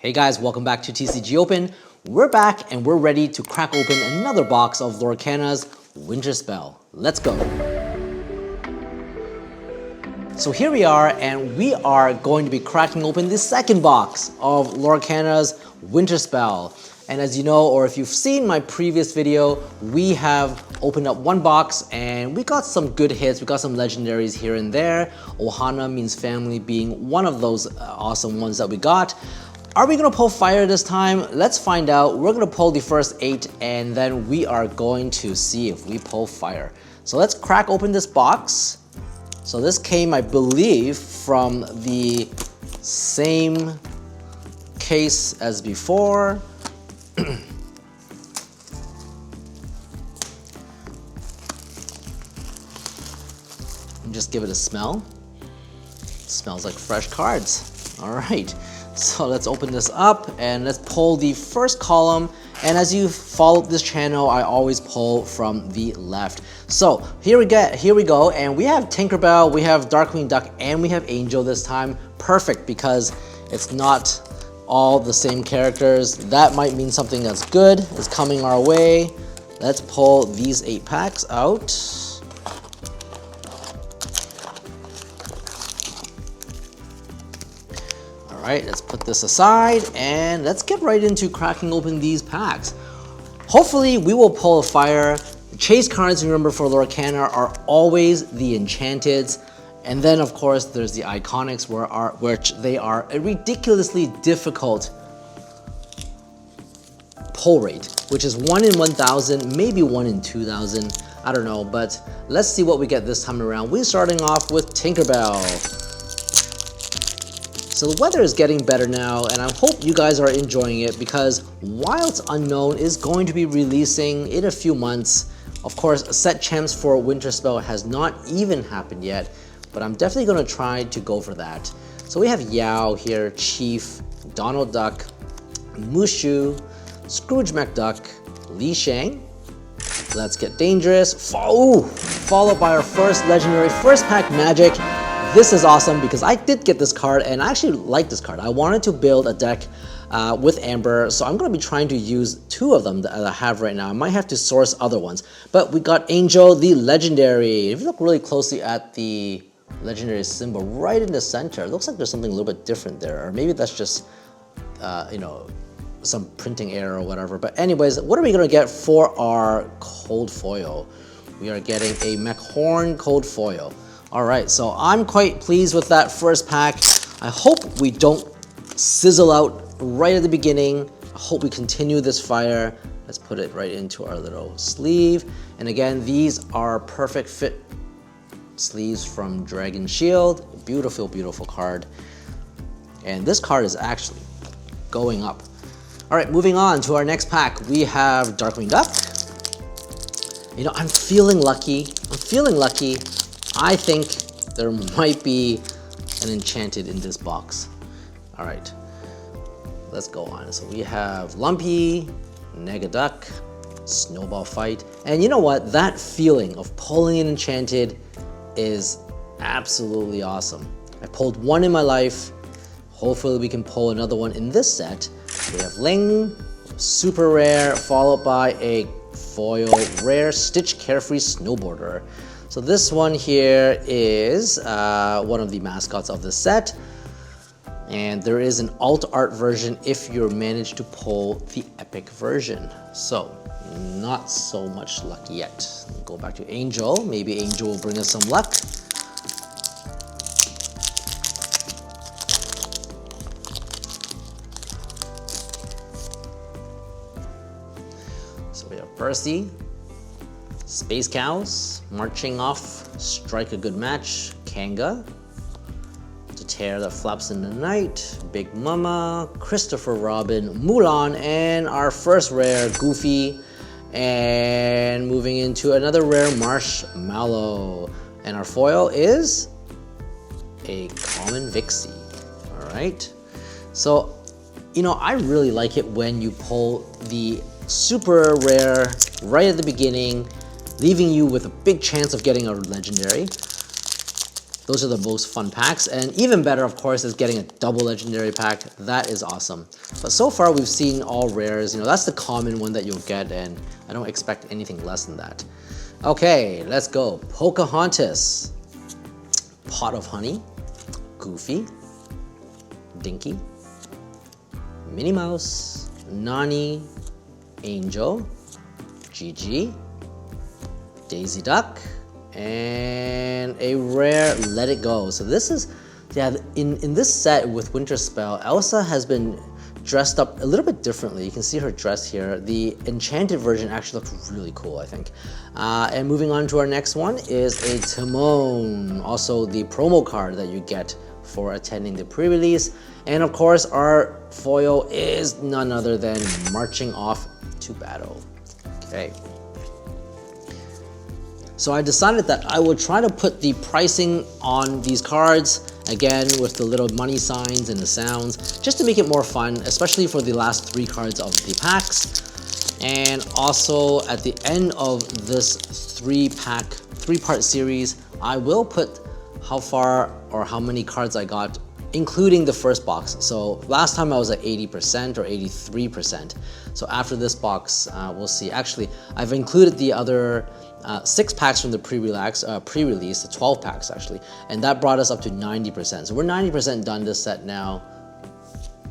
Hey guys, welcome back to TCG Open. We're back and we're ready to crack open another box of Lorcana's Winterspell. Let's go. So here we are, and we are going to be cracking open the second box of Lorcana's Winterspell. And as you know, or if you've seen my previous video, we have opened up one box and we got some good hits. We got some legendaries here and there. Ohana means family being one of those awesome ones that we got. Are we gonna pull fire this time? Let's find out. We're gonna pull the first 8 and then we are going to see if we pull fire. So let's crack open this box. So this came, I believe, from the same case as before. Just give it a smell. It smells like fresh cards. All right. So let's open this up and let's pull the first column. And as you follow this channel, I always pull from the left. So here we go, and we have Tinkerbell, we have Darkwing Duck, and we have Angel this time. Perfect, because it's not all the same characters. That might mean something that's good is coming our way. Let's pull these 8 packs out. Alright, let's put this aside and let's get right into cracking open these packs. Hopefully we will pull a fire. The chase cards, remember, for Lorcana are always the Enchanteds. And then of course there's the Iconics, which they are a ridiculously difficult pull rate, which is 1 in 1,000, maybe 1 in 2,000. I don't know, but let's see what we get this time around. We're starting off with Tinkerbell. So the weather is getting better now, and I hope you guys are enjoying it, because Wilds Unknown is going to be releasing in a few months. Of course, set champs for Winterspell has not even happened yet, but I'm definitely going to try to go for that. So we have Yao here, Chief, Donald Duck, Mushu, Scrooge McDuck, Li Shang. Let's get dangerous. Followed by our first legendary, first pack Magic. This is awesome because I did get this card and I actually like this card. I wanted to build a deck with Amber, so I'm going to be trying to use 2 of them that I have right now. I might have to source other ones. But we got Angel, the legendary. If you look really closely at the legendary symbol right in the center, it looks like there's something a little bit different there. Or maybe that's just, you know, some printing error or whatever. But anyways, what are we going to get for our cold foil? We are getting a Mechhorn cold foil. All right, so I'm quite pleased with that first pack. I hope we don't sizzle out right at the beginning. I hope we continue this fire. Let's put it right into our little sleeve. And again, these are perfect fit sleeves from Dragon Shield. Beautiful, beautiful card. And this card is actually going up. All right, moving on to our next pack. We have Darkwing Duck. You know, I'm feeling lucky. I think there might be an Enchanted in this box. All right, let's go on. So we have Lumpy, Negaduck, Snowball Fight. And you know what? That feeling of pulling an Enchanted is absolutely awesome. I pulled 1 in my life. Hopefully we can pull another one in this set. We have Ling, super rare, followed by a foil rare Stitch Carefree Snowboarder. So this one here is one of the mascots of the set. And there is an alt art version if you manage to pull the epic version. So not so much luck yet. Go back to Angel. Maybe Angel will bring us some luck. So we have Percy, Space Cows, Marching Off, Strike a Good Match, Kanga, To Tear That Flaps in the Night, Big Mama, Christopher Robin, Mulan, and our first rare, Goofy, and moving into another rare, Marshmallow. And our foil is a common Vixie. All right. So, you know, I really like it when you pull the super rare right at the beginning, leaving you with a big chance of getting a legendary. Those are the most fun packs, and even better, of course, is getting a double legendary pack. That is awesome. But so far, we've seen all rares. You know, that's the common one that you'll get, and I don't expect anything less than that. Okay, let's go. Pocahontas, Pot of Honey, Goofy, Dinky, Minnie Mouse, Nani, Angel, Gigi, Daisy Duck, and a rare Let It Go. So this is, yeah, in this set with Winterspell, Elsa has been dressed up a little bit differently. You can see her dress here. The enchanted version actually looks really cool, I think. And moving on to our next one is a Timon, also the promo card that you get for attending the pre-release. And of course, our foil is none other than Marching Off to Battle. Okay. So I decided that I will try to put the pricing on these cards, again with the little money signs and the sounds, just to make it more fun, especially for the last 3 cards of the packs. And also at the end of this 3-part series, I will put how far or how many cards I got, including the first box. So last time I was at 80% or 83%. So after this box, we'll see. Actually, I've included the other 6 packs from the pre-release, the 12 packs actually, and that brought us up to 90%. So we're 90% done this set now.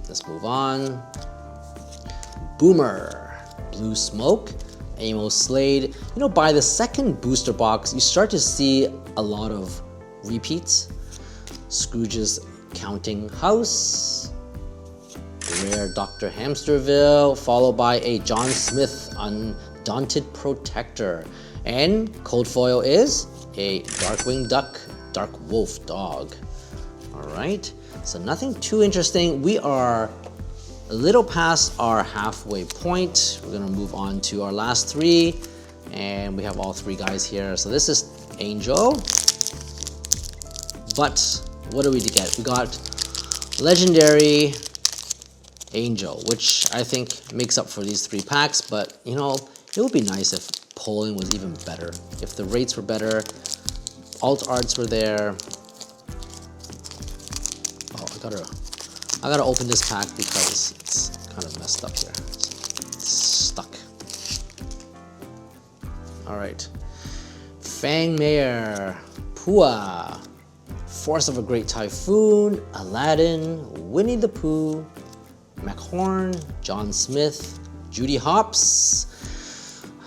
Let's move on. Boomer, Blue Smoke, Amo Slade. You know, by the second booster box, you start to see a lot of repeats. Scrooge's Counting House, rare Dr. Hamsterville, followed by a John Smith Undaunted Protector. And cold foil is a Darkwing Duck, Dark Wolf Dog. All right, so nothing too interesting. We are a little past our halfway point. We're gonna move on to our last 3, and we have all 3 guys here. So this is Angel, but what do we get? We got Legendary Angel, which I think makes up for these 3 packs, but you know, it would be nice if polling was even better. If the rates were better, alt arts were there. Oh, I gotta open this pack because it's kind of messed up here. It's stuck. All right. Fangmare, Pua, Force of a Great Typhoon, Aladdin, Winnie the Pooh, McHorn, John Smith, Judy Hopps,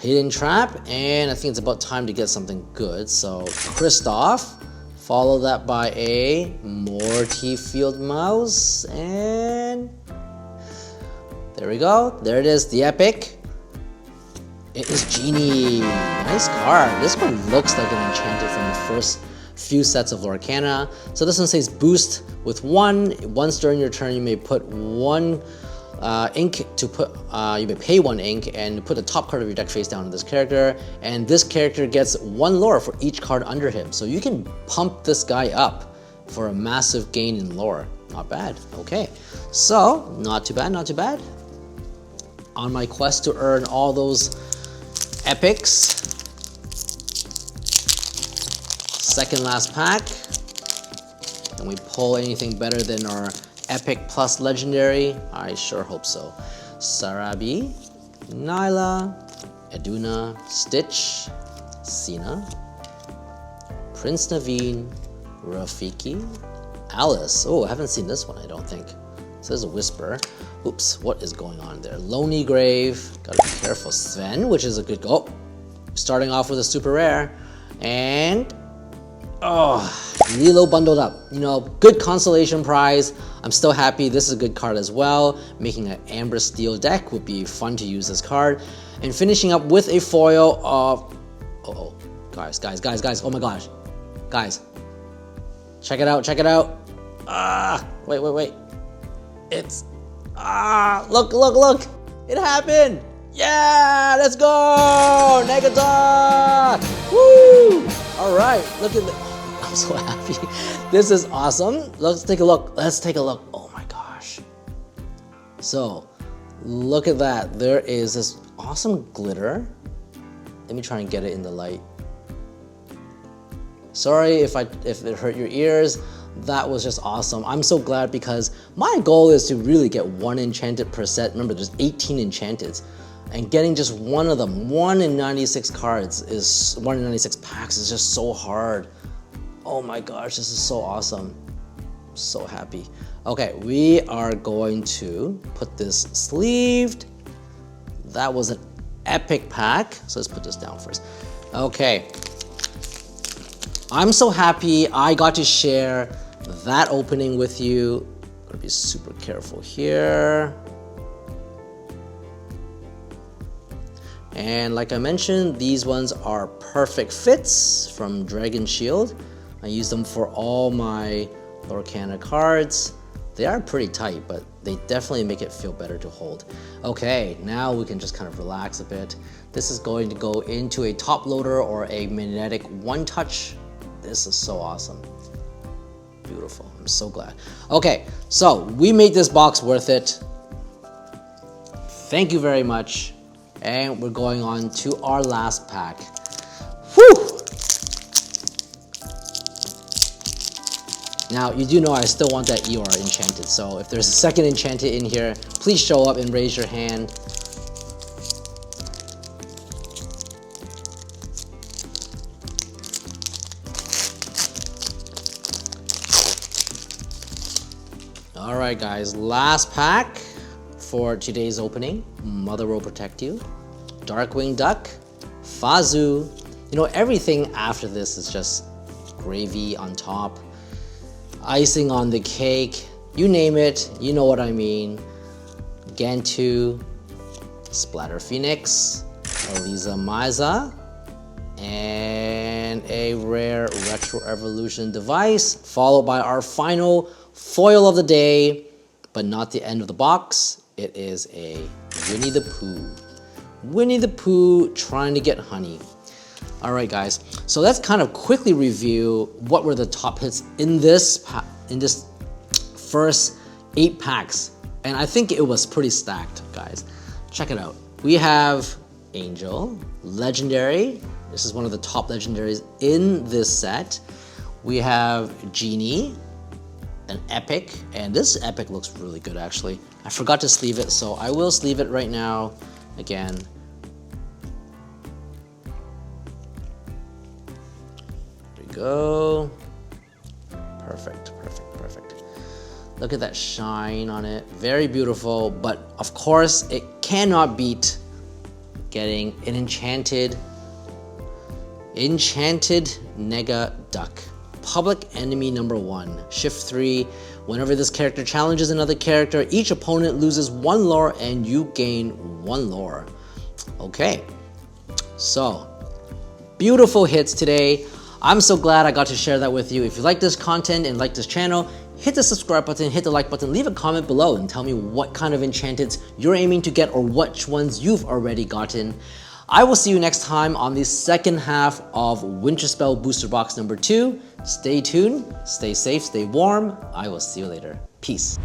Hidden Trap, and I think it's about time to get something good. So Kristoff, follow that by a Morty Field Mouse, and there we go. There it is, the epic. It is Genie. Nice card. This one looks like an enchanted from the first few sets of Lorcana. So this one says boost with 1. Once during your turn, you may put 1 ink to put, you may pay 1 ink and put the top card of your deck face down on this character, and this character gets 1 lore for each card under him. So you can pump this guy up for a massive gain in lore. Not bad. Okay, so not too bad, not too bad. On my quest to earn all those epics, second last pack. Can we pull anything better than our epic plus legendary? I sure hope so. Sarabi, Nyla, Eduna, Stitch, Sina, Prince Naveen, Rafiki, Alice. Oh, I haven't seen this one, I don't think. It says a Whisper. Oops, what is going on there? Lonely Grave, gotta be careful. Sven, which is a good go. Starting off with a super rare. And oh, Lilo bundled up. You know, good consolation prize. I'm still happy. This is a good card as well. Making an Amber Steel deck would be fun to use this card. And finishing up with a foil of, uh-oh, guys, oh my gosh. Guys, check it out, check it out. Wait. It's, look. It happened. Yeah, let's go, Negaton. Woo! All right, look at the, I'm so happy. This is awesome. Let's take a look. Oh my gosh. So, look at that. There is this awesome glitter. Let me try and get it in the light. Sorry if it hurt your ears. That was just awesome. I'm so glad because my goal is to really get 1 enchanted per set. Remember, there's 18 enchanted. And getting just one of them, 1 in 96 cards is 1 in 96 packs is just so hard. Oh my gosh, this is so awesome. I'm so happy. Okay, we are going to put this sleeved. That was an epic pack. So let's put this down first. Okay. I'm so happy I got to share that opening with you. Gotta be super careful here. And like I mentioned, these ones are perfect fits from Dragon Shield. I use them for all my Lorcana cards. They are pretty tight, but they definitely make it feel better to hold. Okay, now we can just kind of relax a bit. This is going to go into a top loader or a magnetic one touch. This is so awesome. Beautiful, I'm so glad. Okay, so we made this box worth it. Thank you very much. And we're going on to our last pack. Whew! Now, you do know I still want that Eeyore enchanted, so if there's a second enchanted in here, please show up and raise your hand. Alright guys, last pack for today's opening. Mother will protect you. Darkwing Duck, Fazu. You know, everything after this is just gravy on top. Icing on the cake, you name it, you know what I mean. Gantu, Splatter Phoenix, Eliza Miza, and a rare Retro Evolution device, followed by our final foil of the day, but not the end of the box. It is a Winnie the Pooh. Winnie the Pooh trying to get honey. All right, guys, so let's kind of quickly review what were the top hits in this first 8 packs. And I think it was pretty stacked, guys. Check it out. We have Angel, Legendary. This is one of the top legendaries in this set. We have Genie, an Epic, and this Epic looks really good actually. I forgot to sleeve it, so I will sleeve it right now again. Go. Perfect, perfect, perfect. Look at that shine on it. Very beautiful, but of course it cannot beat getting an enchanted Nega Duck. Public enemy number 1. Shift 3. Whenever this character challenges another character, each opponent loses 1 lore and you gain 1 lore. Okay, so beautiful hits today. I'm so glad I got to share that with you. If you like this content and like this channel, hit the subscribe button, hit the like button, leave a comment below and tell me what kind of enchanteds you're aiming to get or which ones you've already gotten. I will see you next time on the second half of Winterspell Booster Box number 2. Stay tuned, stay safe, stay warm. I will see you later. Peace.